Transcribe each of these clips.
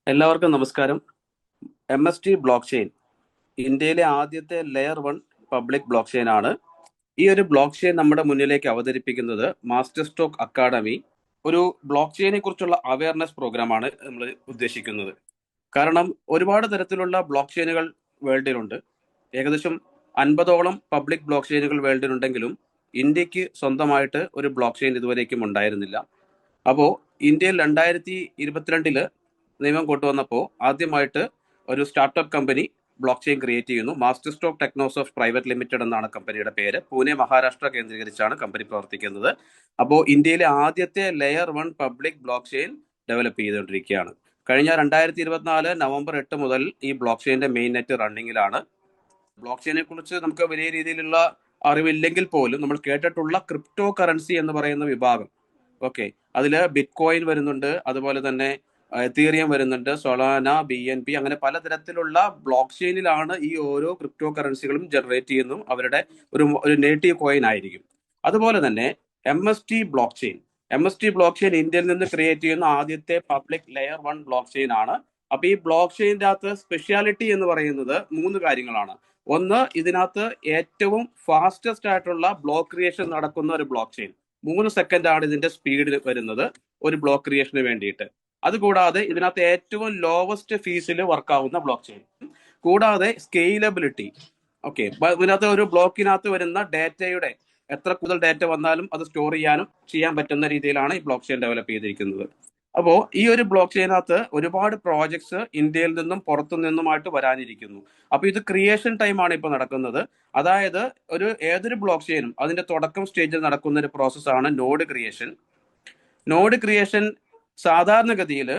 എല്ലാവർക്കും നമസ്കാരം. MST block chain ഇന്ത്യയിലെ ആദ്യത്തെ ലെയർ 1 പബ്ലിക് ബ്ലോക്ക് ചെയിൻ ആണ്. ഈ ഒരു ബ്ലോക്ക് ചെയിൻ നമ്മുടെ മുന്നിലേക്ക് അവതരിപ്പിക്കുന്നത് മാസ്റ്റർ സ്റ്റോക്ക് അക്കാഡമി ഒരു ബ്ലോക്ക് ചെയിനെ കുറിച്ചുള്ള അവയർനെസ് പ്രോഗ്രാമാണ് നമ്മൾ ഉദ്ദേശിക്കുന്നത്. കാരണം ഒരുപാട് തരത്തിലുള്ള ബ്ലോക്ക് ചെയിനുകൾ വേൾഡിലുണ്ട്. ഏകദേശം 50ഓളം പബ്ലിക് ബ്ലോക്ക് ചെയിനുകൾ വേൾഡിലുണ്ടെങ്കിലും ഇന്ത്യക്ക് സ്വന്തമായിട്ട് ഒരു ബ്ലോക്ക് ചെയിൻ ഇതുവരേക്കും ഉണ്ടായിരുന്നില്ല. അപ്പോൾ ഇന്ത്യയിൽ 2022 നിയമം കൊണ്ടുവന്നപ്പോൾ ആദ്യമായിട്ട് ഒരു startup company block chain create ചെയ്യുന്നു. മാസ്റ്റർ സ്റ്റോക്ക് ടെക്നോസോഫ്റ്റ് പ്രൈവറ്റ് ലിമിറ്റഡ് എന്നാണ് കമ്പനിയുടെ പേര്. പൂനെ, മഹാരാഷ്ട്ര കേന്ദ്രീകരിച്ചാണ് കമ്പനി പ്രവർത്തിക്കുന്നത്. അപ്പോൾ ഇന്ത്യയിലെ ആദ്യത്തെ layer 1 public block chain develop ചെയ്തുകൊണ്ടിരിക്കുകയാണ്. കഴിഞ്ഞ 2024 നവംബർ 8 മുതൽ ഈ ബ്ലോക്ക് ചെയിന്റെ മെയിൻ നെറ്റ് റണ്ണിങ്ങിലാണ്. ബ്ലോക്ക് ചെയിനെ കുറിച്ച് നമുക്ക് വലിയ രീതിയിലുള്ള അറിവില്ലെങ്കിൽ പോലും നമ്മൾ കേട്ടിട്ടുള്ള ക്രിപ്റ്റോ കറൻസി എന്ന് പറയുന്ന വിഭാഗം, ഓക്കെ, അതിൽ ബിറ്റ് കോയിൻ വരുന്നുണ്ട്, അതുപോലെ തന്നെ എത്തീറിയം വരുന്നുണ്ട്, സൊളാന, BNB, അങ്ങനെ പലതരത്തിലുള്ള ബ്ലോക്ക് ചെയിനിലാണ് ഈ ഓരോ ക്രിപ്റ്റോ കറൻസികളും ജനറേറ്റ് ചെയ്യുന്നു. അവരുടെ ഒരു നേറ്റീവ് കോയിൻ ആയിരിക്കും. അതുപോലെ തന്നെ MST ബ്ലോക്ക് ചെയിൻ ഇന്ത്യയിൽ നിന്ന് ക്രിയേറ്റ് ചെയ്യുന്ന ആദ്യത്തെ പബ്ലിക് ലെയർ 1 ബ്ലോക്ക് ചെയിൻ ആണ്. അപ്പൊ ഈ ബ്ലോക്ക് ചെയിൻ്റെ അകത്ത് സ്പെഷ്യാലിറ്റി എന്ന് പറയുന്നത് 3 കാര്യങ്ങളാണ്. ഒന്ന്, ഇതിനകത്ത് ഏറ്റവും ഫാസ്റ്റസ്റ്റ് ആയിട്ടുള്ള ബ്ലോക്ക് ക്രിയേഷൻ നടക്കുന്ന ഒരു ബ്ലോക്ക് ചെയിൻ. 3 സെക്കൻഡാണ് ഇതിന്റെ സ്പീഡ് വരുന്നത് ഒരു ബ്ലോക്ക് ക്രിയേഷന് വേണ്ടിയിട്ട്. അതുകൂടാതെ ഇതിനകത്ത് ഏറ്റവും ലോവസ്റ്റ് ഫീസിൽ വർക്കാവുന്ന ബ്ലോക്ക് ചെയിൻ. കൂടാതെ സ്കെയിലബിലിറ്റി, ഓക്കെ, ഇതിനകത്ത് ഒരു ബ്ലോക്കിനകത്ത് വരുന്ന ഡാറ്റയുടെ എത്ര കൂടുതൽ ഡാറ്റ വന്നാലും അത് സ്റ്റോർ ചെയ്യാൻ പറ്റുന്ന രീതിയിലാണ് ഈ ബ്ലോക്ക് ചെയിൻ ഡെവലപ്പ് ചെയ്തിരിക്കുന്നത്. അപ്പോൾ ഈ ഒരു ബ്ലോക്ക് ചെയിനകത്ത് ഒരുപാട് പ്രോജക്ട്സ് ഇന്ത്യയിൽ നിന്നും പുറത്തു നിന്നുമായിട്ട് വരാനിരിക്കുന്നു. അപ്പൊ ഇത് ക്രിയേഷൻ ടൈമാണ് ഇപ്പോൾ നടക്കുന്നത്. അതായത് ഏതൊരു ബ്ലോക്ക് ചെയിനും അതിന്റെ തുടക്കം സ്റ്റേജിൽ നടക്കുന്ന ഒരു പ്രോസസ്സാണ് നോഡ് ക്രിയേഷൻ. സാധാരണഗതിയിൽ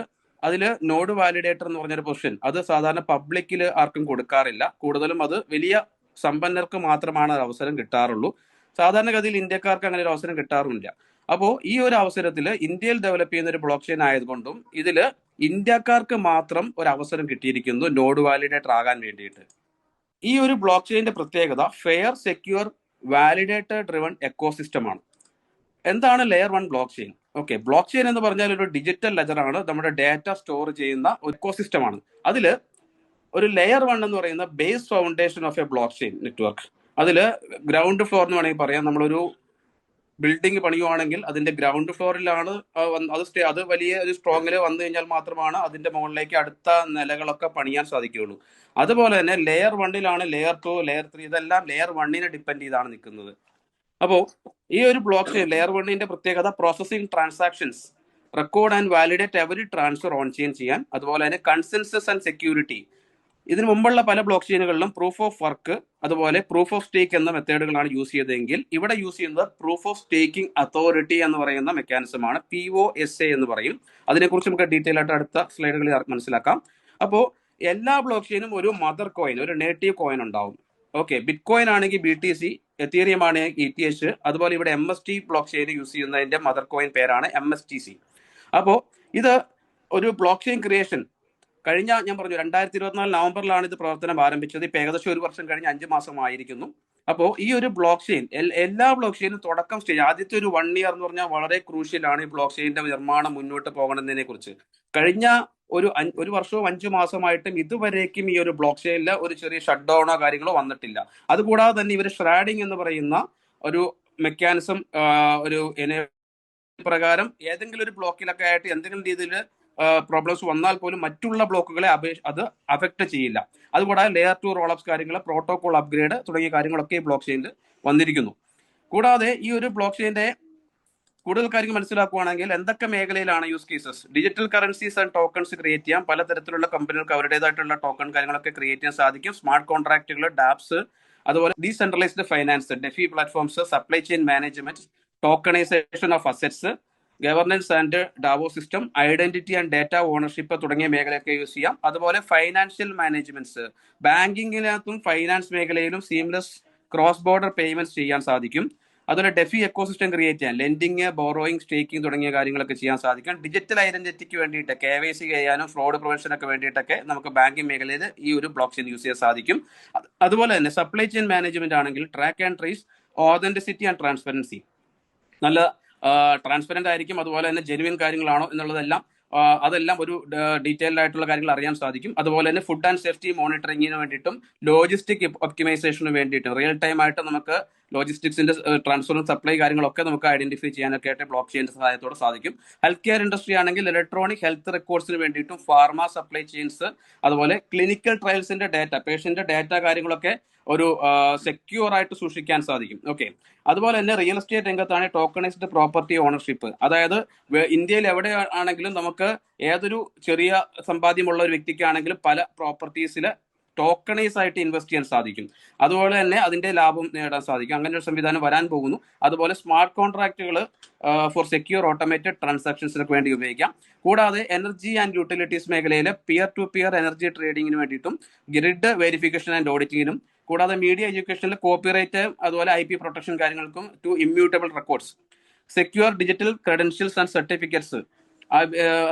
അതിൽ നോഡ് വാലിഡേറ്റർ എന്ന് പറഞ്ഞൊരു പൊസിഷൻ അത് സാധാരണ പബ്ലിക്കിൽ ആർക്കും കൊടുക്കാറില്ല. കൂടുതലും അത് വലിയ സമ്പന്നർക്ക് മാത്രമാണ് അവസരം കിട്ടാറുള്ളൂ. സാധാരണഗതിയിൽ ഇന്ത്യക്കാർക്ക് അങ്ങനെ ഒരു അവസരം കിട്ടാറുമില്ല. അപ്പോൾ ഈ ഒരു അവസരത്തിൽ ഇന്ത്യയിൽ ഡെവലപ്പ് ചെയ്യുന്ന ഒരു ബ്ലോക്ക് ചെയിൻ ആയതുകൊണ്ടും ഇതിൽ ഇന്ത്യക്കാർക്ക് മാത്രം ഒരു അവസരം കിട്ടിയിരിക്കുന്നു നോഡ് വാലിഡേറ്റർ ആകാൻ വേണ്ടിയിട്ട്. ഈ ഒരു ബ്ലോക്ക് ചെയിന്റെ പ്രത്യേകത fair, secure, validator driven ecosystem ആണ്. എന്താണ് layer 1 block chain? Okay, block chain എന്ന് പറഞ്ഞാൽ ഒരു ഡിജിറ്റൽ ലെജർ ആണ്, നമ്മുടെ ഡാറ്റ സ്റ്റോർ ചെയ്യുന്ന ഒരു എക്കോസിസ്റ്റം ആണ്. അതിൽ ഒരു ലെയർ 1 എന്ന് പറയുന്ന base foundation of A block chain network. അതിൽ ഗ്രൗണ്ട് ഫ്ലോർ എന്ന് വേണമെങ്കിൽ പറയാം. നമ്മളൊരു ബിൽഡിംഗ് പണിയുവാണെങ്കിൽ അതിന്റെ ഗ്രൗണ്ട് ഫ്ലോറിലാണ് അത് വലിയ ഒരു സ്ട്രോങ്ങിൽ വന്നു കഴിഞ്ഞാൽ മാത്രമാണ് അതിന്റെ മുകളിലേക്ക് അടുത്ത നിലകളൊക്കെ പണിയാൻ സാധിക്കുകയുള്ളൂ. അതുപോലെ തന്നെ ലെയർ 1 ലെയർ 2, ലെയർ 3, ഇതെല്ലാം ലെയർ 1 ഡിപ്പെൻഡ് ചെയ്താണ് നിൽക്കുന്നത്. അപ്പോൾ ഈ ഒരു ബ്ലോക്ക് ചെയിൻ ലെയർ 1 പ്രത്യേകത processing transactions, record and validate every transfer on chain ചെയ്യാൻ. അതുപോലെ തന്നെ കൺസെൻസസ് ആൻഡ് സെക്യൂരിറ്റി. ഇതിനു മുമ്പുള്ള പല ബ്ലോക്ക് ചെയിനുകളിലും പ്രൂഫ് ഓഫ് വർക്ക്, അതുപോലെ പ്രൂഫ് ഓഫ് സ്റ്റേക്ക് എന്ന മെത്തേഡുകളാണ് യൂസ് ചെയ്തതെങ്കിൽ ഇവിടെ യൂസ് ചെയ്യുന്നത് പ്രൂഫ് ഓഫ് സ്റ്റേക്കിംഗ് അതോറിറ്റി എന്ന് പറയുന്ന മെക്കാനിസമാണ്. POSA എന്ന് പറയും. അതിനെക്കുറിച്ച് നമുക്ക് ഡീറ്റെയിൽ ആയിട്ട് അടുത്ത സ്ലൈഡുകളിൽ മനസ്സിലാക്കാം. അപ്പോൾ എല്ലാ ബ്ലോക്ക് ചെയിനും ഒരു മദർ കോയിൻ, ഒരു നേറ്റീവ് കോയിൻ ഉണ്ടാവും. ഓക്കെ, ബിറ്റ് കോയിൻ ആണെങ്കിൽ BTC, എത്തീറിയം ആണെങ്കിൽ ETH. അതുപോലെ ഇവിടെ MST ബ്ലോക്ക് ചെയിൻ യൂസ് ചെയ്യുന്നതിന്റെ മദർ കോയിൻ പേരാണ് MSTC. അപ്പോൾ ഇത് ഒരു ബ്ലോക്ക് ചെയിൻ ക്രിയേഷൻ ഞാൻ പറഞ്ഞു 2024 നവംബറിലാണ് ഇത് പ്രവർത്തനം ആരംഭിച്ചത്. ഇപ്പൊ ഏകദേശം 1 വർഷം കഴിഞ്ഞ് 5 മാസമായിരിക്കുന്നു. അപ്പോൾ ഈ ഒരു ബ്ലോക്ക് ചെയിൻ എല്ലാ ബ്ലോക്ക് ചെയിനും തുടക്കം സ്റ്റേജ് ആദ്യത്തെ ഒരു 1 ഇയർ എന്ന് പറഞ്ഞാൽ വളരെ ക്രൂഷ്യലാണ് ഈ ബ്ലോക്ക് ചെയിന്റെ നിർമ്മാണം മുന്നോട്ട് പോകണമെന്നതിനെ കുറിച്ച്. കഴിഞ്ഞ ഒരു വർഷവും 5 മാസമായിട്ടും ഇതുവരേക്കും ഈ ഒരു ബ്ലോക്ക് ചെയിനിൽ ഒരു ചെറിയ ഷട്ട് ഡൗണോ കാര്യങ്ങളോ വന്നിട്ടില്ല. അതുകൂടാതെ തന്നെ ഇവർ ഷ്രാഡിംഗ് എന്ന് പറയുന്ന ഒരു മെക്കാനിസം ഒരു പ്രകാരം ഏതെങ്കിലും ഒരു ബ്ലോക്കിലൊക്കെ ആയിട്ട് എന്തെങ്കിലും രീതിയിൽ പ്രോബ്ലംസ് വന്നാൽ പോലും മറ്റുള്ള ബ്ലോക്കുകളെ അത് അഫക്ട് ചെയ്യില്ല. അതുകൂടാതെ ലെയർ 2 റോളപ്സ് കാര്യങ്ങൾ, പ്രോട്ടോകോൾ അപ്ഗ്രേഡ് തുടങ്ങിയ കാര്യങ്ങളൊക്കെ ഈ ബ്ലോക്ക് ചെയിനിൽ വന്നിരിക്കുന്നു. കൂടാതെ ഈ ഒരു ബ്ലോക്ക് ചെയിന്റെ കൂടുതൽ കാര്യങ്ങൾ മനസ്സിലാക്കുകയാണെങ്കിൽ എന്തൊക്കെ മേഖലയിലാണ് use cases? Digital currencies and tokens create ചെയ്യാം. പലതരത്തിലുള്ള കമ്പനികൾക്ക് അവരുടേതായിട്ടുള്ള ടോക്കൺ കാര്യങ്ങളൊക്കെ ക്രിയേറ്റ് ചെയ്യാൻ സാധിക്കും. സ്മാർട്ട് കോൺട്രാക്റ്റുകൾ, ഡാപ്സ്, അതുപോലെ decentralised finance, DeFi platforms, supply chain management, tokenisation of assets, governance and DAO system, identity and data ownership തുടങ്ങിയ മേഖലയൊക്കെ യൂസ് ചെയ്യാം. അതുപോലെ ഫൈനാൻഷ്യൽ മാനേജ്മെന്റ്സ്, ബാങ്കിങ്ങിനകത്തും ഫൈനാൻസ് മേഖലയിലും സീംലെസ് ക്രോസ് ബോർഡർ പേയ്മെന്റ്സ് ചെയ്യാൻ സാധിക്കും. അതുപോലെ ഡെഫി എക്കോസിസ്റ്റം ക്രിയേറ്റ് ചെയ്യാൻ ലെൻഡിങ്, ബോറോയിങ്, സ്റ്റേക്കിംഗ് തുടങ്ങിയ കാര്യങ്ങളൊക്കെ ചെയ്യാൻ സാധിക്കും. ഡിജിറ്റൽ ഐഡന്റിറ്റിക്ക് വേണ്ടിയിട്ട് KYC ചെയ്യാനും ഫ്രോഡ് പ്രിവെൻഷനൊക്കെ വേണ്ടിയിട്ടൊക്കെ നമുക്ക് ബാങ്കിങ് മേഖലയിൽ ഈ ഒരു ബ്ലോക്ക് ചെയിൻ യൂസ് ചെയ്യാൻ സാധിക്കും. അതുപോലെ തന്നെ സപ്ലൈ ചെയിൻ മാനേജ്മെന്റ് ആണെങ്കിൽ track and trace, authenticity and transparency, നല്ല ട്രാൻസ്പെറന്റ് ആയിരിക്കും. അതുപോലെ തന്നെ ജെനുവിൻ കാര്യങ്ങളാണോ എന്നുള്ളതെല്ലാം അതെല്ലാം ഒരു ഡീറ്റെയിൽഡ് ആയിട്ടുള്ള കാര്യങ്ങൾ അറിയാൻ സാധിക്കും. അതുപോലെ തന്നെ ഫുഡ് ആൻഡ് സേഫ്റ്റി മോണിറ്ററിങ്ങിന് വേണ്ടിയിട്ടും ലോജിസ്റ്റിക് ഒപ്റ്റിമൈസേഷന് വേണ്ടിയിട്ടും റിയൽ ടൈം ആയിട്ട് നമുക്ക് ലോജിസ്റ്റിക്സിന്റെ ട്രാൻസ്ഫറും സപ്ലൈ കാര്യങ്ങളൊക്കെ നമുക്ക് ഐഡന്റിഫൈ ചെയ്യാനൊക്കെ ആയിട്ട് ബ്ലോക്ക് ചെയിൻ്റെ സഹായത്തോടെ സാധിക്കും. ഹെൽത്ത് കെയർ ഇൻഡസ്ട്രി ആണെങ്കിൽ ഇലക്ട്രോണിക് ഹെൽത്ത് റെക്കോർഡ്സിന് വേണ്ടിയിട്ടും ഫാർമ സപ്ലൈ ചെയിൻസ്, അതുപോലെ ക്ലിനിക്കൽ ട്രയൽസിന്റെ ഡാറ്റ, പേഷ്യന്റ് ഡാറ്റ കാര്യങ്ങളൊക്കെ ഒരു സെക്യൂർ ആയിട്ട് സൂക്ഷിക്കാൻ സാധിക്കും. ഓക്കെ, അതുപോലെ തന്നെ റിയൽ എസ്റ്റേറ്റ് രംഗത്താണ് ടോക്കണൈസ്ഡ് പ്രോപ്പർട്ടി ഓണർഷിപ്പ്. അതായത് ഇന്ത്യയിൽ എവിടെ ആണെങ്കിലും നമുക്ക് ഏതൊരു ചെറിയ സമ്പാദ്യമുള്ള ഒരു വ്യക്തിക്കാണെങ്കിലും പല പ്രോപ്പർട്ടീസിൽ ടോക്കണൈസ് ആയിട്ട് ഇൻവെസ്റ്റ് ചെയ്യാൻ സാധിക്കും. അതുപോലെ തന്നെ അതിന്റെ ലാഭം നേടാൻ സാധിക്കും. അങ്ങനെ ഒരു സംവിധാനം വരാൻ പോകുന്നു. അതുപോലെ സ്മാർട്ട് കോൺട്രാക്റ്റുകൾ ഫോർ സെക്യൂർ ഓട്ടോമേറ്റഡ് ട്രാൻസാക്ഷൻസിനൊക്കെ വേണ്ടി ഉപയോഗിക്കാം. കൂടാതെ എനർജി ആൻഡ് യൂട്ടിലിറ്റീസ് മേഖലയിലെ പിയർ ടു പിയർ എനർജി ട്രേഡിങ്ങിന് വേണ്ടിയിട്ടും ഗ്രിഡ് വെരിഫിക്കേഷൻ ആൻഡ് ഓഡിറ്റിങ്ങിനും, കൂടാതെ മീഡിയ എഡ്യൂക്കേഷനിൽ കോപ്പിറൈറ്റ് അതുപോലെ IP പ്രൊട്ടക്ഷൻ കാര്യങ്ങൾക്കും to immutable records, secure digital credentials and certificates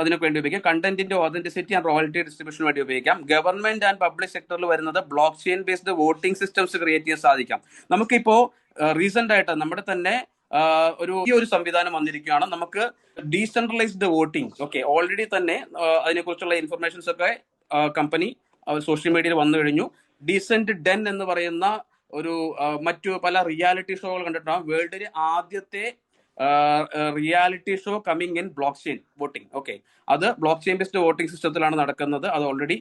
അതിനൊക്കെ വേണ്ടി ഉപയോഗിക്കാം. കണ്ടന്റിന്റെ ഓതന്റിസിറ്റി ആൻഡ് റോയൽറ്റി ഡിസ്ട്രിബ്യൂഷന് വേണ്ടി ഉപയോഗിക്കാം. ഗവൺമെന്റ് ആൻഡ് പബ്ലിക് സെക്ടറിൽ വരുന്നത് block chain based voting systems create ചെയ്യാൻ സാധിക്കാം. നമുക്കിപ്പോ റീസെന്റ് ആയിട്ട് നമ്മുടെ തന്നെ ഈ ഒരു സംവിധാനം വന്നിരിക്കുകയാണ്. നമുക്ക് ഡീസെൻട്രലൈസ്ഡ് വോട്ടിംഗ്. ഓക്കെ, ഓൾറെഡി തന്നെ അതിനെക്കുറിച്ചുള്ള ഇൻഫർമേഷൻസ് ഒക്കെ കമ്പനി സോഷ്യൽ മീഡിയയിൽ വന്നു കഴിഞ്ഞു. ഡീസെന്റ് ഡെൻ എന്ന് പറയുന്ന ഒരു മറ്റു പല റിയാലിറ്റി ഷോകൾ കണ്ടിട്ടുണ്ടാകും. വേൾഡിലെ ആദ്യത്തെ reality show coming in block chain voting. Okay, അത് ബ്ലോക്ക് ചെയിൻ ബേസ്ഡ് വോട്ടിംഗ് സിസ്റ്റത്തിലാണ് നടക്കുന്നത്. അത് ഓൾറെഡി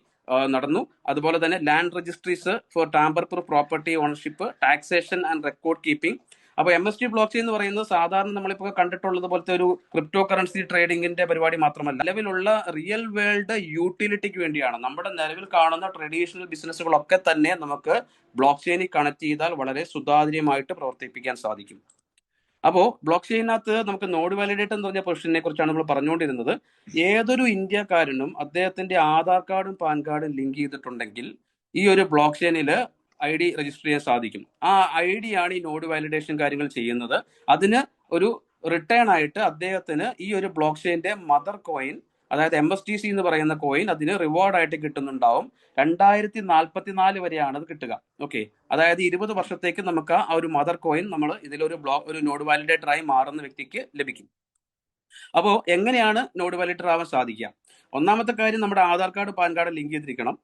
നടന്നു. അതുപോലെ തന്നെ land registries for tamper proof property ownership, taxation and record keeping. അപ്പോൾ MST ബ്ലോക്ക് ചെയിൻ എന്ന് പറയുന്നത് സാധാരണ നമ്മളിപ്പോൾ കണ്ടിട്ടുള്ളത് പോലത്തെ ഒരു ക്രിപ്റ്റോ കറൻസി ട്രേഡിങ്ങിന്റെ പരിപാടി മാത്രമല്ല, നിലവിലുള്ള റിയൽ വേൾഡ് യൂട്ടിലിറ്റിക്ക് വേണ്ടിയാണ്. നമ്മുടെ നിലവിൽ കാണുന്ന ട്രഡീഷണൽ ബിസിനസ്സുകളൊക്കെ തന്നെ നമുക്ക് ബ്ലോക്ക് ചെയിനിൽ കണക്ട് ചെയ്താൽ വളരെ സുതാര്യമായിട്ട് പ്രവർത്തിപ്പിക്കാൻ സാധിക്കും. അപ്പോൾ ബ്ലോക്ക് ചെയിനകത്ത് നമുക്ക് നോഡ് വാലിഡേറ്റ് എന്ന് പറഞ്ഞ പൊസിഷനെ കുറിച്ചാണ് നമ്മൾ പറഞ്ഞുകൊണ്ടിരുന്നത്. ഏതൊരു ഇന്ത്യക്കാരനും അദ്ദേഹത്തിന്റെ ആധാർ കാർഡും പാൻ കാർഡും ലിങ്ക് ചെയ്തിട്ടുണ്ടെങ്കിൽ ഈ ഒരു ബ്ലോക്ക് ചെയിനിൽ ID രജിസ്റ്റർ ചെയ്യാൻ സാധിക്കും. ആ ID ആണ് ഈ നോഡ് വാലിഡേഷൻ കാര്യങ്ങൾ ചെയ്യുന്നത്. അതിന് ഒരു റിട്ടേൺ ആയിട്ട് അദ്ദേഹത്തിന് ഈ ഒരു ബ്ലോക്ക് ചെയിന്റെ മദർ കോയിൻ, അതായത് MSTC എന്ന് പറയുന്ന കോയിൻ അതിന് റിവാർഡ് ആയിട്ട് കിട്ടുന്നുണ്ടാവും. 2044 വരെയാണ് അത് കിട്ടുക. ഓക്കെ, അതായത് 20 വർഷത്തേക്ക് നമുക്ക് ആ ഒരു മദർ കോയിൻ നമ്മൾ ഇതിലൊരു ഒരു നോഡ് വാലിഡേറ്റർ ആയി മാറുന്ന വ്യക്തിക്ക് ലഭിക്കും. അപ്പോൾ എങ്ങനെയാണ് നോഡ് വാലിഡേറ്റർ ആവാൻ സാധിക്കുക? ഒന്നാമത്തെ കാര്യം, നമ്മുടെ Aadhaar card pan card link ചെയ്തിരിക്കണം.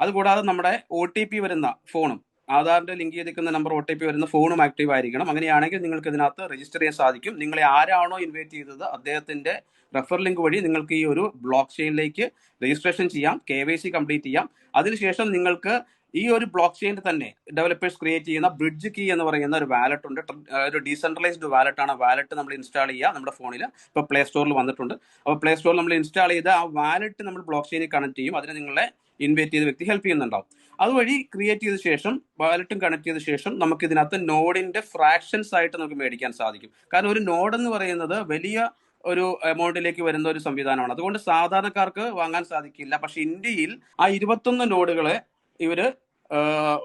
അതുകൂടാതെ നമ്മുടെ OTP വരുന്ന ഫോണും, ആധാറിന്റെ ലിങ്ക് ചെയ്തിരിക്കുന്ന നമ്പർ OTP വരുന്ന ഫോണും ആക്റ്റീവ് ആയിരിക്കണം. അങ്ങനെയാണെങ്കിൽ നിങ്ങൾക്ക് ഇതിനകത്ത് രജിസ്റ്റർ ചെയ്യാൻ സാധിക്കും. നിങ്ങളെ ആരാണോ ഇൻവൈറ്റ് ചെയ്തത് അദ്ദേഹത്തിന്റെ റെഫർ ലിങ്ക് വഴി നിങ്ങൾക്ക് ഈ ഒരു ബ്ലോക്ക് ചെയിനിലേക്ക് രജിസ്ട്രേഷൻ ചെയ്യാം, KYC കംപ്ലീറ്റ് ചെയ്യാം. അതിനുശേഷം നിങ്ങൾക്ക് ഈ ഒരു ബ്ലോക്ക് ചെയിനിൽ തന്നെ ഡെവലപ്പേഴ്സ് ക്രിയേറ്റ് ചെയ്യുന്ന ബ്രിഡ്ജ് കീ എന്ന് പറയുന്ന ഒരു വാലറ്റ് ഉണ്ട്. ഒരു ഡീസെൻട്രലൈസ്ഡ് വാലറ്റ് ആണ്. വാലറ്റ് നമ്മൾ ഇൻസ്റ്റാൾ ചെയ്യുക നമ്മുടെ ഫോണിൽ. ഇപ്പോൾ പ്ലേ സ്റ്റോറിൽ വന്നിട്ടുണ്ട്. അപ്പോൾ പ്ലേ സ്റ്റോറിൽ നമ്മൾ ഇൻസ്റ്റാൾ ചെയ്ത് ആ വാലറ്റ് നമ്മൾ ബ്ലോക്ക് ചെയിനിൽ കണക്ട് ചെയ്യും. അതിന് നിങ്ങളെ ഇൻവൈറ്റ് ചെയ്ത വ്യക്തി ഹെൽപ്പ് ചെയ്യുന്നുണ്ടാവും. അതുവഴി ക്രിയേറ്റ് ചെയ്ത ശേഷം വാലറ്റും കണക്ട് ചെയ്ത ശേഷം നമുക്ക് ഇതിനകത്ത് നോഡിന്റെ ഫ്രാക്ഷൻസ് ആയിട്ട് നമുക്ക് മേടിക്കാൻ സാധിക്കും. കാരണം ഒരു നോഡ് എന്ന് പറയുന്നത് വലിയ ഒരു എമൗണ്ടിലേക്ക് വരുന്ന ഒരു സംവിധാനമാണ്. അതുകൊണ്ട് സാധാരണക്കാർക്ക് വാങ്ങാൻ സാധിക്കില്ല. പക്ഷെ ഇന്ത്യയിൽ ആ 21 നോഡുകളെ ഇവര്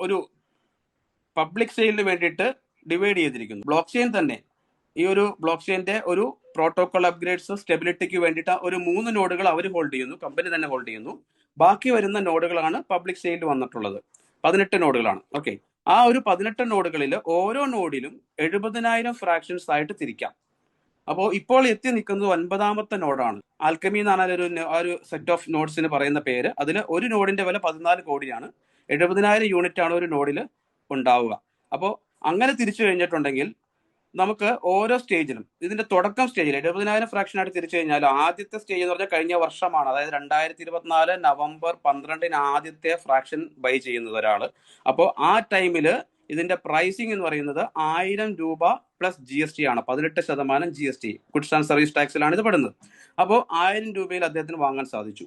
ഒരു പബ്ലിക് സെയിലിന് വേണ്ടിയിട്ട് ഡിവൈഡ് ചെയ്തിരിക്കുന്നു. ബ്ലോക്ക് ചെയിൻ തന്നെ ഈ ഒരു ബ്ലോക്ക് ചെയിന്റെ ഒരു പ്രോട്ടോകോൾ അപ്ഗ്രേഡ്സ് സ്റ്റെബിലിറ്റിക്ക് വേണ്ടിയിട്ട് ഒരു 3 നോഡുകൾ അവർ ഹോൾഡ് ചെയ്യുന്നു, കമ്പനി തന്നെ ഹോൾഡ് ചെയ്യുന്നു. ബാക്കി വരുന്ന നോഡുകളാണ് പബ്ലിക് സെയിലിൽ വന്നിട്ടുള്ളത്. 18 നോഡുകളാണ്. ഓക്കെ, ആ ഒരു 18 നോഡുകളിൽ ഓരോ നോഡിലും 70,000 ഫ്രാക്ഷൻസ് ആയിട്ട് തിരിക്കാം. അപ്പോൾ ഇപ്പോൾ എത്തി നിൽക്കുന്നത് 9ാമത്തെ നോഡാണ്. ആൽക്കമി എന്നാണ് ഒരു സെറ്റ് ഓഫ് നോഡ്സിന് പറയുന്ന പേര്. അതിൽ ഒരു നോഡിന്റെ വില 14 കോടിയാണ്. 70,000 യൂണിറ്റ് ആണ് ഒരു നോഡിൽ ഉണ്ടാവുക. അപ്പോൾ അങ്ങനെ തിരിച്ചു കഴിഞ്ഞിട്ടുണ്ടെങ്കിൽ നമുക്ക് ഓരോ സ്റ്റേജിലും ഇതിന്റെ തുടക്കം സ്റ്റേജിൽ 70,000 ഫ്രാക്ഷൻ ആയിട്ട് തിരിച്ചു കഴിഞ്ഞാൽ ആദ്യത്തെ സ്റ്റേജ് എന്ന് പറഞ്ഞാൽ കഴിഞ്ഞ വർഷമാണ്. അതായത് 2024 നവംബർ 12 ആദ്യത്തെ ഫ്രാക്ഷൻ ബൈ ചെയ്യുന്നത് ഒരാൾ. അപ്പോൾ ആ ടൈമിൽ ഇതിന്റെ പ്രൈസിങ് എന്ന് പറയുന്നത് 1000 രൂപ പ്ലസ് GST ആണ്. 18% GST, ഗുഡ്സ് ആൻഡ് സർവീസ് ടാക്സിലാണ് ഇത് പെടുന്നത്. അപ്പോൾ 1000 രൂപയിൽ അദ്ദേഹത്തിന് വാങ്ങാൻ സാധിച്ചു.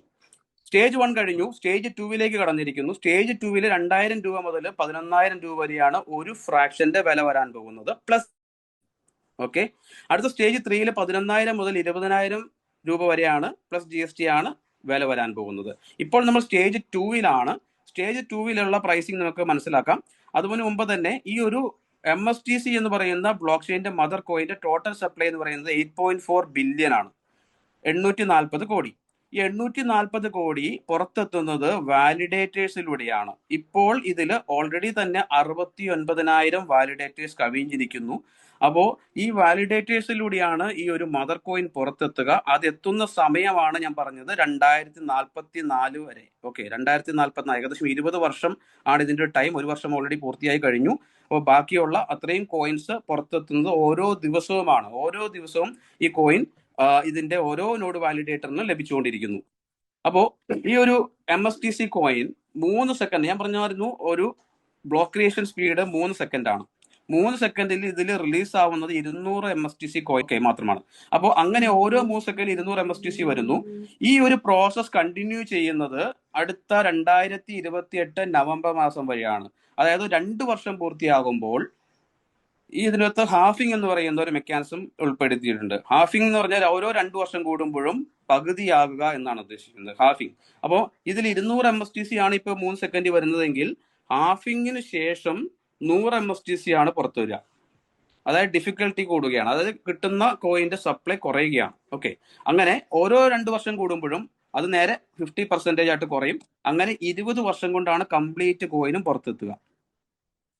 സ്റ്റേജ് 1 കഴിഞ്ഞു, സ്റ്റേജ് 2 കടന്നിരിക്കുന്നു. സ്റ്റേജ് 2 2000 രൂപ മുതൽ 11,000 രൂപ വരെയാണ് ഒരു ഫ്രാക്ഷന്റെ വില വരാൻ പോകുന്നത് പ്ലസ്. ഓക്കെ, അടുത്ത സ്റ്റേജ് 3 11,000 മുതൽ 20,000 രൂപ വരെയാണ് പ്ലസ് GST ആണ് വില വരാൻ പോകുന്നത്. ഇപ്പോൾ നമ്മൾ സ്റ്റേജ് 2 സ്റ്റേജ് 2 പ്രൈസിങ് നമുക്ക് മനസ്സിലാക്കാം. അതിന് മുമ്പ് തന്നെ ഈ ഒരു MSTC എന്ന് പറയുന്ന ബ്ലോക്ക് ചെയിന്റെ മദർ കോയിന്റെ ടോട്ടൽ സപ്ലൈ എന്ന് പറയുന്നത് 8.4 ബില്യൺ ആണ്, 840 കോടി. ഈ 840 കോടി പുറത്തെത്തുന്നത് വാലിഡേറ്റേഴ്സിലൂടെയാണ്. ഇപ്പോൾ ഇതിൽ ഓൾറെഡി തന്നെ 69,000 വാലിഡേറ്റേഴ്സ് കവിഞ്ഞിരിക്കുന്നു. അപ്പോ ഈ വാലിഡേറ്റേഴ്സിലൂടെയാണ് ഈ ഒരു മദർ കോയിൻ പുറത്തെത്തുക. അത് എത്തുന്ന സമയമാണ് ഞാൻ പറഞ്ഞത് 2044 വരെ. ഓക്കെ, 2044, ഏകദേശം 20 വർഷം ആണ് ഇതിന്റെ ടൈം. 1 വർഷം ഓൾറെഡി പൂർത്തിയായി കഴിഞ്ഞു. അപ്പോൾ ബാക്കിയുള്ള അത്രയും കോയിൻസ് പുറത്തെത്തുന്നത് ഓരോ ദിവസവുമാണ്. ഓരോ ദിവസവും ഈ കോയിൻ ഇതിന്റെ ഓരോ നോഡ് വാലിഡേറ്ററിനും ലഭിച്ചുകൊണ്ടിരിക്കുന്നു. അപ്പോ ഈ ഒരു MSTC കോയിൻ 3 സെക്കൻഡ്, ഞാൻ പറഞ്ഞായിരുന്നു ഒരു ബ്ലോക്ക് ക്രിയേഷൻ സ്പീഡ് 3 സെക്കൻഡ് ആണ്. 3 സെക്കൻഡിൽ ഇതിൽ റിലീസ് ആവുന്നത് 200 MSTC കോയിൻ മാത്രമാണ്. അപ്പോൾ അങ്ങനെ ഓരോ 3 സെക്കൻഡിൽ 200 MSTC വരുന്നു. ഈ ഒരു പ്രോസസ് കണ്ടിന്യൂ ചെയ്യുന്നത് അടുത്ത 2028 നവംബർ മാസം വരെയാണ്. അതായത് 2 വർഷം പൂർത്തിയാകുമ്പോൾ ഈ ഇതിനകത്ത് ഹാഫിംഗ് എന്ന് പറയുന്ന ഒരു മെക്കാനിസം ഉൾപ്പെടുത്തിയിട്ടുണ്ട്. ഹാഫിംഗ് എന്ന് പറഞ്ഞാൽ ഓരോ 2 വർഷം കൂടുമ്പോഴും പകുതിയാകുക എന്നാണ് ഉദ്ദേശിക്കുന്നത് ഹാഫിംഗ്. അപ്പോൾ ഇതിൽ 200 MSTC ആണ് ഇപ്പോൾ 3 സെക്കൻഡ് വരുന്നതെങ്കിൽ ഹാഫിങ്ങിന് ശേഷം 100 MSTC ആണ് പുറത്തു വരിക. അതായത് ഡിഫിക്കൽട്ടി കൂടുകയാണ്, അതായത് കിട്ടുന്ന കോയിന്റെ സപ്ലൈ കുറയുകയാണ്. ഓക്കെ, അങ്ങനെ ഓരോ 2 വർഷം കൂടുമ്പോഴും അത് നേരെ 50% ആയിട്ട് കുറയും. അങ്ങനെ 20 വർഷം കൊണ്ടാണ് കംപ്ലീറ്റ് കോയിനും പുറത്തെത്തുക.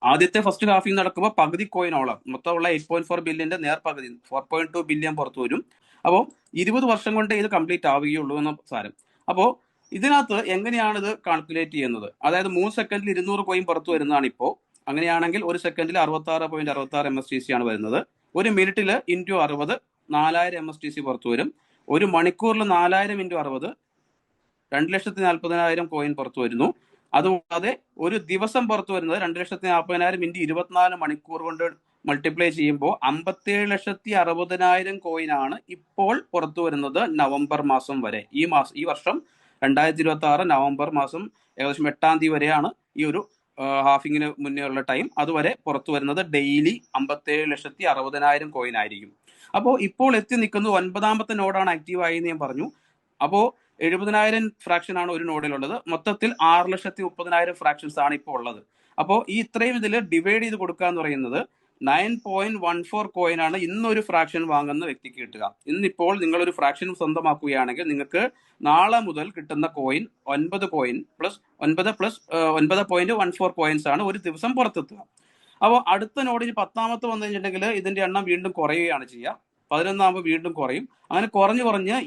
ആദ്യത്തെ ഫസ്റ്റ് ഹാഫിംഗ് നടക്കുമ്പോൾ പകുതി കോയിനോളം, മൊത്തമുള്ള 8.4 ബില്യന്റെ നേർപകുതി 4.2 ബില്യൺ പുറത്തു വരും. അപ്പോൾ 20 വർഷം കൊണ്ട് ഇത് കംപ്ലീറ്റ് ആവുകയുള്ളൂ എന്ന സാരം. അപ്പോൾ ഇതിനകത്ത് എങ്ങനെയാണ് ഇത് കാൽക്കുലേറ്റ് ചെയ്യുന്നത്? അതായത് 3 സെക്കൻഡിൽ 200 കോയിൻ പുറത്തു വരുന്നതാണ് ഇപ്പോൾ. അങ്ങനെയാണെങ്കിൽ 1 സെക്കൻഡിൽ 66.66 MSTC ആണ് വരുന്നത്. 1 മിനിറ്റിൽ ഇൻറ്റു 60 4000 MSTC പുറത്തു വരും. 1 മണിക്കൂറിൽ 4000 ഇൻറ്റു 60 2,40,000 കോയിൻ പുറത്തു വരുന്നു. അതുകൂടാതെ ഒരു ദിവസം പുറത്തു വരുന്നത് 2,40,000 ഇൻറ്റു 24 മണിക്കൂർ കൊണ്ട് മൾട്ടിപ്ലൈ ചെയ്യുമ്പോൾ 57,60,000 കോയിനാണ് ഇപ്പോൾ പുറത്തു വരുന്നത് നവംബർ മാസം വരെ. ഈ വർഷം 2026 നവംബർ മാസം ഏകദേശം 8-ാം തീയതി വരെയാണ് ഈ ഒരു ഹാഫിങ്ങിന് മുന്നേ ഉള്ള ടൈം. അതുവരെ പുറത്തു വരുന്നത് ഡെയിലി 57,60,000 കോയിൻ ആയിരിക്കും. അപ്പോൾ ഇപ്പോൾ എത്തി നിൽക്കുന്നത് 9ാമത്തെ നോഡാണ് ആക്റ്റീവ് ആയി എന്ന് ഞാൻ പറഞ്ഞു. അപ്പോൾ 70,000 ഫ്രാക്ഷൻ ആണ് ഒരു നോഡിലുള്ളത്. മൊത്തത്തിൽ 6,30,000 ഫ്രാക്ഷൻസ് ആണ് ഇപ്പോൾ ഉള്ളത്. അപ്പോൾ ഈ ഇത്രയും ഇതിൽ ഡിവൈഡ് ചെയ്ത് കൊടുക്കുക എന്ന് പറയുന്നത് 9.14 കോയിൻ ആണ് ഇന്നൊരു ഫ്രാക്ഷൻ വാങ്ങുന്ന വ്യക്തിക്ക് കിട്ടുക. ഇന്നിപ്പോൾ നിങ്ങളൊരു ഫ്രാക്ഷൻ സ്വന്തമാക്കുകയാണെങ്കിൽ നിങ്ങൾക്ക് നാളെ മുതൽ കിട്ടുന്ന കോയിൻ 9 കോയിൻ പ്ലസ് 9.14 കോയിൻസ് ആണ് ഒരു ദിവസം പുറത്തെത്തുക. അപ്പോൾ അടുത്ത നോഡിന് 10ാമത്തെ വന്നു കഴിഞ്ഞിട്ടുണ്ടെങ്കിൽ ഇതിന്റെ എണ്ണം വീണ്ടും കുറയുകയാണ് ചെയ്യുക. 11ആകുമ്പോൾ വീണ്ടും കുറയും. അങ്ങനെ കുറഞ്ഞ്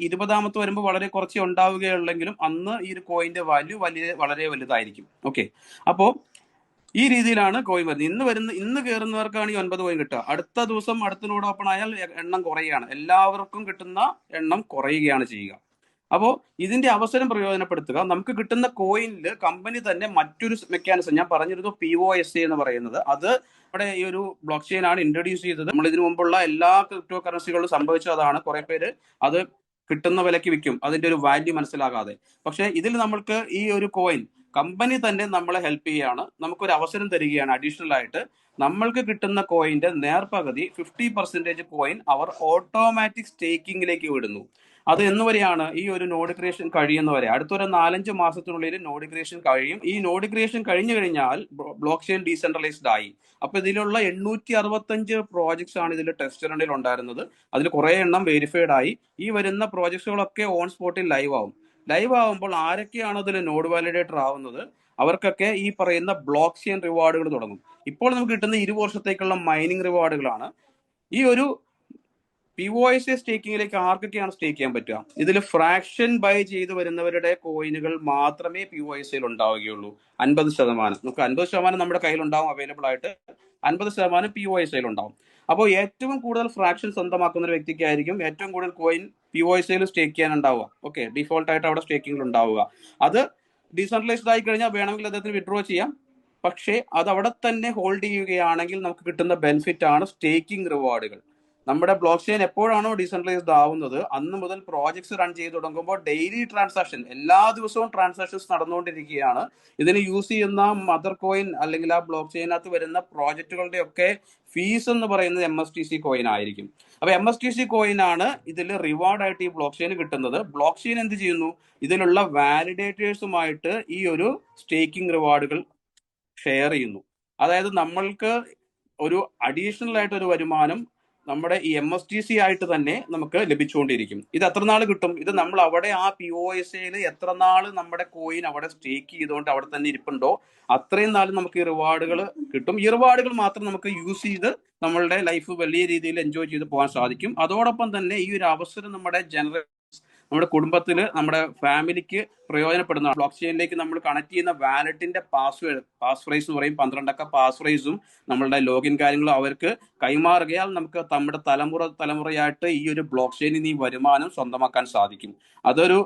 20ാമത്തെ വരുമ്പോൾ വളരെ കുറച്ച് ഉണ്ടാവുകയുള്ളെങ്കിലും അന്ന് ഈ ഒരു കോയിന്റെ വാല്യൂ വളരെ വലുതായിരിക്കും. ഓക്കെ, അപ്പോൾ ഈ രീതിയിലാണ് കോയിൻ വരുന്നത്. ഇന്ന് കയറുന്നവർക്കാണ് ഈ 9 കോയിൻ കിട്ടുക. അടുത്ത ദിവസം അടുത്ത നോഡ് ഓപ്പൺ ആയാൽ എണ്ണം കുറയുകയാണ്. എല്ലാവർക്കും കിട്ടുന്ന എണ്ണം കുറയുകയാണ് ചെയ്യുക. അപ്പോൾ ഇതിന്റെ അവസരം പ്രയോജനപ്പെടുത്തുക. നമുക്ക് കിട്ടുന്ന കോയിനിൽ കമ്പനി തന്നെ മറ്റൊരു മെക്കാനിസം, ഞാൻ പറഞ്ഞിരുന്നു POSA എന്ന് പറയുന്നത്, അത് നമ്മുടെ ഈ ഒരു ബ്ലോക്ക് ചെയിൻ ആണ് ഇൻട്രൊഡ്യൂസ് ചെയ്തത്. നമ്മൾ ഇതിനു മുമ്പുള്ള എല്ലാ ക്രിപ്റ്റോ കറൻസികളും സംഭവിച്ചത് അതാണ്. കുറെ പേര് അത് കിട്ടുന്ന വിലയ്ക്ക് വിൽക്കും, അതിന്റെ ഒരു വാല്യൂ മനസ്സിലാകാതെ. പക്ഷെ ഇതിൽ നമ്മൾക്ക് ഈ ഒരു കോയിൻ കമ്പനി തന്നെ നമ്മളെ ഹെൽപ്പ് ചെയ്യുകയാണ്, നമുക്കൊരു അവസരം തരികയാണ്. അഡീഷണൽ ആയിട്ട് നമ്മൾക്ക് കിട്ടുന്ന കോയിന്റെ നേർപകുതി 50% കോയിൻ അവർ ഓട്ടോമാറ്റിക് സ്റ്റേക്കിങ്ങിലേക്ക് വിടുന്നു. അത് എന്നുവരെയാണ്? ഈ ഒരു നോഡ് ക്രിയേഷൻ കഴിയുന്നവരെ. അടുത്തൊരു 4-5 മാസത്തിനുള്ളിൽ നോഡ് ക്രിയേഷൻ കഴിയും. ഈ നോഡ് ക്രിയേഷൻ കഴിഞ്ഞു കഴിഞ്ഞാൽ ബ്ലോക്ക് ചെയിൻ ഡീസെൻട്രലൈസ്ഡ് ആയി. അപ്പൊ ഇതിലുള്ള 865 പ്രോജക്ട്സ് ആണ് ഇതിൽ ടെസ്റ്റ് റണ്ണിൽ ഉണ്ടായിരുന്നത്. അതിൽ കുറെ എണ്ണം വെരിഫൈഡ് ആയി. ഈ വരുന്ന പ്രോജക്ട്സുകളൊക്കെ ഓൺ സ്പോട്ടിൽ ലൈവ് ആവും. ലൈവ് ആവുമ്പോൾ ആരൊക്കെയാണ് അതിൽ നോഡ് വാലിഡേറ്റർ ആവുന്നത് അവർക്കൊക്കെ ഈ പറയുന്ന ബ്ലോക്ക് ചെയിൻ റിവാർഡുകൾ തുടങ്ങും. ഇപ്പോൾ നമുക്ക് കിട്ടുന്ന 20 വർഷത്തേക്കുള്ള മൈനിങ് റിവാർഡുകളാണ്. ഈ ഒരു POSA സ്റ്റേക്കിങ്ങിലേക്ക് ആർക്കൊക്കെയാണ് സ്റ്റേക്ക് ചെയ്യാൻ പറ്റുക? ഇതിൽ ഫ്രാക്ഷൻ ബൈ ചെയ്ത് വരുന്നവരുടെ കോയിനുകൾ മാത്രമേ POSAയിൽ ഉണ്ടാവുകയുള്ളൂ. 50%. നമുക്ക് 50% നമ്മുടെ കയ്യിൽ ഉണ്ടാവും, അവൈലബിൾ ആയിട്ട്. 50% POSAയിൽ ഉണ്ടാവും. അപ്പോൾ ഏറ്റവും കൂടുതൽ ഫ്രാക്ഷൻ സ്വന്തമാക്കുന്ന ഒരു വ്യക്തിക്കായിരിക്കും ഏറ്റവും കൂടുതൽ കോയിൻ POSAയിൽ സ്റ്റേക്ക് ചെയ്യാൻ ഉണ്ടാവുക. ഓക്കെ, ഡിഫോൾട്ട് ആയിട്ട് അവിടെ സ്റ്റേക്കിങ്ങിൽ ഉണ്ടാവുക. അത് ഡീസെൻട്രലൈസ്ഡ് ആയി കഴിഞ്ഞാൽ വേണമെങ്കിൽ അദ്ദേഹത്തിന് വിഡ്രോ ചെയ്യാം. പക്ഷേ അത് അവിടെ തന്നെ ഹോൾഡ് ചെയ്യുകയാണെങ്കിൽ നമുക്ക് കിട്ടുന്ന ബെനിഫിറ്റ് ആണ് സ്റ്റേക്കിംഗ് റിവാർഡുകൾ. നമ്മുടെ ബ്ലോക്ക് ചെയിൻ എപ്പോഴാണോ ഡീസെൻട്രലൈസ്ഡ് ആവുന്നത് അന്ന് മുതൽ പ്രോജക്ട്സ് റൺ ചെയ്ത് തുടങ്ങുമ്പോൾ ഡെയിലി ട്രാൻസാക്ഷൻ, എല്ലാ ദിവസവും ട്രാൻസാക്ഷൻസ് നടന്നുകൊണ്ടിരിക്കുകയാണ്. ഇതിന് യൂസ് ചെയ്യുന്ന മദർ കോയിൻ അല്ലെങ്കിൽ ആ ബ്ലോക്ക് ചെയിനകത്ത് വരുന്ന പ്രോജക്റ്റുകളുടെ ഒക്കെ ഫീസ് എന്ന് പറയുന്നത് MSTC കോയിൻ ആയിരിക്കും. അപ്പൊ MSTC കോയിൻ ആണ് ഇതിൽ റിവാർഡായിട്ട് ഈ ബ്ലോക്ക് ചെയിൻ കിട്ടുന്നത്. ബ്ലോക്ക് ചെയിൻ എന്ത് ചെയ്യുന്നു? ഇതിലുള്ള വാലിഡേറ്റേഴ്സുമായിട്ട് ഈ ഒരു സ്റ്റേക്കിംഗ് റിവാർഡുകൾ ഷെയർ ചെയ്യുന്നു. അതായത് നമ്മൾക്ക് ഒരു അഡീഷണൽ ആയിട്ട് ഒരു വരുമാനം നമ്മുടെ ഈ MSTC ആയിട്ട് തന്നെ നമുക്ക് ലഭിച്ചുകൊണ്ടിരിക്കും. ഇത് എത്ര നാൾ കിട്ടും? ഇത് നമ്മൾ അവിടെ ആ POSയിൽ എത്ര നാൾ നമ്മുടെ കോയിൻ അവിടെ സ്റ്റേക്ക് ചെയ്തുകൊണ്ട് അവിടെ തന്നെ ഇരിപ്പുണ്ടോ അത്രയും നാൾ നമുക്ക് ഈ റിവാർഡുകൾ കിട്ടും. ഈ റിവാർഡുകൾ മാത്രം നമുക്ക് യൂസ് ചെയ്ത് നമ്മളുടെ ലൈഫ് വലിയ രീതിയിൽ എൻജോയ് ചെയ്ത് പോകാൻ സാധിക്കും. അതോടൊപ്പം തന്നെ ഈ ഒരു അവസരം നമ്മുടെ കുടുംബത്തിൽ നമ്മുടെ ഫാമിലിക്ക് പ്രയോജനപ്പെടുന്നതാണ്. ബ്ലോക്ക് ചെയിനിലേക്ക് നമ്മൾ കണക്ട് ചെയ്യുന്ന വാലറ്റിന്റെ പാസ് ഫ്രേസ് എന്ന് പറയും, 12 പാസ് ഫ്രേസും നമ്മളുടെ ലോഗിൻ കാര്യങ്ങളും അവർക്ക് കൈമാറുകയാൽ നമുക്ക് നമ്മുടെ തലമുറയായിട്ട് ഈ ഒരു ബ്ലോക്ക് ചെയിനിൽ ഈ വരുമാനം സ്വന്തമാക്കാൻ സാധിക്കും. അതൊരു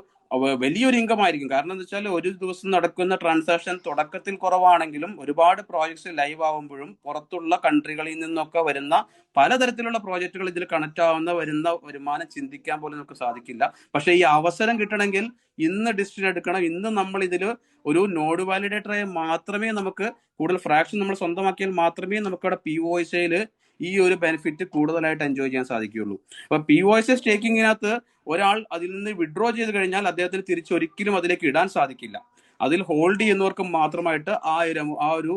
വലിയൊരു ഇൻകം ആയിരിക്കും. കാരണം എന്താ വെച്ചാൽ ഒരു ദിവസം നടക്കുന്ന ട്രാൻസാക്ഷൻ തുടക്കത്തിൽ കുറവാണെങ്കിലും ഒരുപാട് പ്രോജക്ട്സ് ലൈവ് ആവുമ്പോഴും പുറത്തുള്ള കൺട്രികളിൽ നിന്നൊക്കെ വരുന്ന പലതരത്തിലുള്ള പ്രോജക്റ്റുകൾ ഇതിൽ കണക്ട് ആവുന്ന വരുന്ന വരുമാനം ചിന്തിക്കാൻ പോലും നമുക്ക് സാധിക്കില്ല. പക്ഷെ ഈ അവസരം കിട്ടണമെങ്കിൽ ഇന്ന് ഡിസിഷൻ എടുക്കണം. ഇന്ന് നമ്മൾ ഇതിൽ ഒരു നോഡ് വാലിഡേറ്ററായി മാത്രമേ നമുക്ക് കൂടുതൽ ഫ്രാക്ഷൻ നമ്മൾ സ്വന്തമാക്കിയാൽ മാത്രമേ നമുക്കവിടെ POSയിൽ ഈ ഒരു ബെനിഫിറ്റ് കൂടുതലായിട്ട് എൻജോയ് ചെയ്യാൻ സാധിക്കുകയുള്ളൂ. അപ്പൊ POS സ്റ്റേക്കിങ്ങിനകത്ത് ഒരാൾ അതിൽ നിന്ന് വിഡ്രോ ചെയ്ത് കഴിഞ്ഞാൽ അദ്ദേഹത്തിന് തിരിച്ചൊരിക്കലും അതിലേക്ക് ഇടാൻ സാധിക്കില്ല. അതിൽ ഹോൾഡ് ചെയ്യുന്നവർക്ക് മാത്രമായിട്ട് ആ ഒരു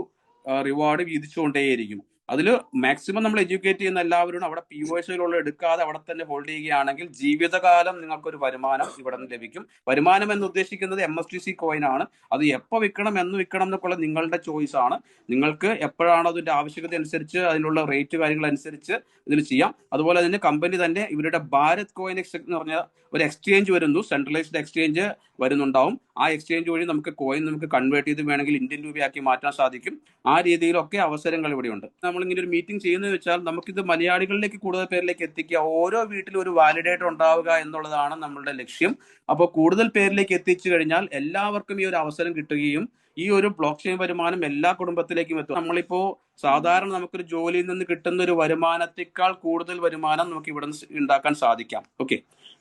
റിവാർഡ് വീതിച്ചുകൊണ്ടേയിരിക്കും. അതിൽ മാക്സിമം നമ്മൾ എഡ്യൂക്കേറ്റ് ചെയ്യുന്ന എല്ലാവരും അവിടെ POSയിലുള്ള എടുക്കാതെ അവിടെ തന്നെ ഹോൾഡ് ചെയ്യുകയാണെങ്കിൽ ജീവിതകാലം നിങ്ങൾക്കൊരു വരുമാനം ഇവിടെ നിന്ന് ലഭിക്കും. വരുമാനം എന്ന് ഉദ്ദേശിക്കുന്നത് MSTC കോയിൻ ആണ്. അത് എപ്പോൾ വിൽക്കണം എന്ന് വിൽക്കണം എന്നൊക്കെയുള്ള നിങ്ങളുടെ ചോയ്സ് ആണ്. നിങ്ങൾക്ക് എപ്പോഴാണ് അതിന്റെ ആവശ്യകത അനുസരിച്ച് അതിനുള്ള റേറ്റ് കാര്യങ്ങൾ അനുസരിച്ച് ഇതിൽ ചെയ്യാം. അതുപോലെ തന്നെ കമ്പനി തന്നെ ഇവരുടെ ഭാരത് കോയിൻ എക്സ്ചേഞ്ച് എന്ന് പറഞ്ഞ ഒരു എക്സ്ചേഞ്ച് വരുന്നു, സെൻട്രലൈസ്ഡ് എക്സ്ചേഞ്ച് വരുന്നുണ്ടാവും. ആ എക്സ്ചേഞ്ച് വഴി നമുക്ക് കോയിൻ നമുക്ക് കൺവേർട്ട് ചെയ്ത് വേണമെങ്കിൽ ഇന്ത്യൻ രൂപയാക്കി മാറ്റാൻ സാധിക്കും. ആ രീതിയിലൊക്കെ അവസരങ്ങൾ ഇവിടെയുണ്ട്. നമ്മളിങ്ങനെ ഒരു മീറ്റിംഗ് ചെയ്യുന്നത് വെച്ചാൽ നമുക്കിത് മലയാളികളിലേക്ക് കൂടുതൽ പേരിലേക്ക് എത്തിക്കുക, ഓരോ വീട്ടിലും ഒരു വാലിഡേറ്റർ ഉണ്ടാവുക എന്നുള്ളതാണ് നമ്മളുടെ ലക്ഷ്യം. അപ്പോൾ കൂടുതൽ പേരിലേക്ക് എത്തിച്ചു കഴിഞ്ഞാൽ എല്ലാവർക്കും ഈ ഒരു അവസരം കിട്ടുകയും ഈ ഒരു ബ്ലോക്ക് ചെയിൻ വരുമാനം എല്ലാ കുടുംബത്തിലേക്കും എത്തും. നമ്മളിപ്പോ സാധാരണ നമുക്കൊരു ജോലിയിൽ നിന്ന് കിട്ടുന്ന ഒരു വരുമാനത്തെക്കാൾ കൂടുതൽ വരുമാനം നമുക്ക് ഇവിടെ ഉണ്ടാക്കാൻ സാധിക്കാം. ഓക്കെ,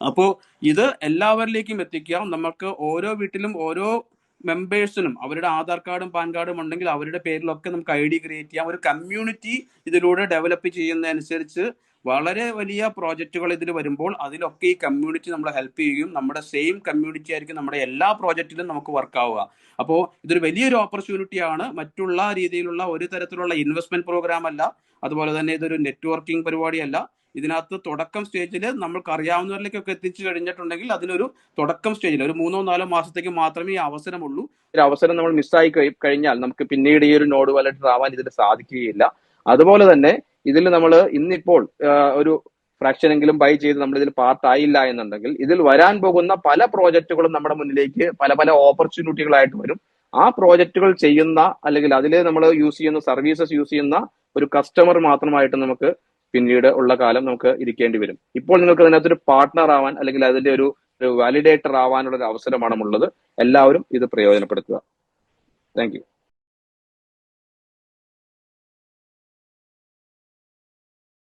അപ്പോൾ ഇത് എല്ലാവരിലേക്കും എത്തിക്കാം. നമുക്ക് ഓരോ വീട്ടിലും ഓരോ മെമ്പേഴ്സിനും അവരുടെ ആധാർ കാർഡും പാൻ കാർഡും ഉണ്ടെങ്കിൽ അവരുടെ പേരിലൊക്കെ നമുക്ക് ID ക്രിയേറ്റ് ചെയ്യാം. ഒരു കമ്മ്യൂണിറ്റി ഇതിലൂടെ ഡെവലപ്പ് ചെയ്യുന്നതനുസരിച്ച് വളരെ വലിയ പ്രോജക്റ്റുകൾ ഇതിൽ വരുമ്പോൾ അതിലൊക്കെ ഈ കമ്മ്യൂണിറ്റി നമ്മളെ ഹെൽപ്പ് ചെയ്യും. നമ്മുടെ സെയിം കമ്മ്യൂണിറ്റി ആയിരിക്കും നമ്മുടെ എല്ലാ പ്രോജക്റ്റിലും നമുക്ക് വർക്ക് ആവുക. അപ്പോൾ ഇതൊരു വലിയൊരു ഓപ്പർച്യൂണിറ്റിയാണ്. മറ്റുള്ള രീതിയിലുള്ള ഒരു തരത്തിലുള്ള ഇൻവെസ്റ്റ്മെന്റ് പ്രോഗ്രാം അല്ല. അതുപോലെ തന്നെ ഇതൊരു നെറ്റ്വർക്കിംഗ് പരിപാടിയല്ല. ഇതിനകത്ത് തുടക്കം സ്റ്റേജിൽ നമ്മൾക്ക് അറിയാവുന്നവരിലേക്കൊക്കെ എത്തിച്ചു കഴിഞ്ഞിട്ടുണ്ടെങ്കിൽ അതിനൊരു തുടക്കം സ്റ്റേജിൽ ഒരു 3-4 മാസത്തേക്ക് മാത്രമേ ഈ അവസരമുള്ളൂ. ഒരു അവസരം നമ്മൾ മിസ്സായി കഴിഞ്ഞാൽ നമുക്ക് പിന്നീട് ഈ ഒരു നോഡ് വാലറ്റ് ആവാൻ ഇതിൽ സാധിക്കുകയില്ല. അതുപോലെ തന്നെ ഇതിൽ നമ്മൾ ഇന്നിപ്പോൾ ഒരു ഫ്രാക്ഷനെങ്കിലും ബൈ ചെയ്ത് നമ്മൾ ഇതിൽ പാർട്ട് ആയില്ല എന്നുണ്ടെങ്കിൽ ഇതിൽ വരാൻ പോകുന്ന പല പ്രോജക്റ്റുകളും നമ്മുടെ മുന്നിലേക്ക് പല പല ഓപ്പർച്യൂണിറ്റികളായിട്ട് വരും. ആ പ്രോജക്റ്റുകൾ ചെയ്യുന്ന അല്ലെങ്കിൽ അതിൽ നമ്മൾ യൂസ് ചെയ്യുന്ന സർവീസസ് യൂസ് ചെയ്യുന്ന ഒരു കസ്റ്റമർ മാത്രമായിട്ട് നമുക്ക് പിന്നീട് ഉള്ള കാലം നമുക്ക് ഇരിക്കേണ്ടി വരും. ഇപ്പോൾ നിങ്ങൾക്ക് അതിനകത്തൊരു പാർട്ട്ണർ ആവാൻ അല്ലെങ്കിൽ അതിന്റെ ഒരു വാലിഡേറ്റർ ആവാനുള്ള ഒരു അവസരമാണ് ഉള്ളത്. എല്ലാവരും ഇത് പ്രയോജനപ്പെടുത്തുക. Thank you.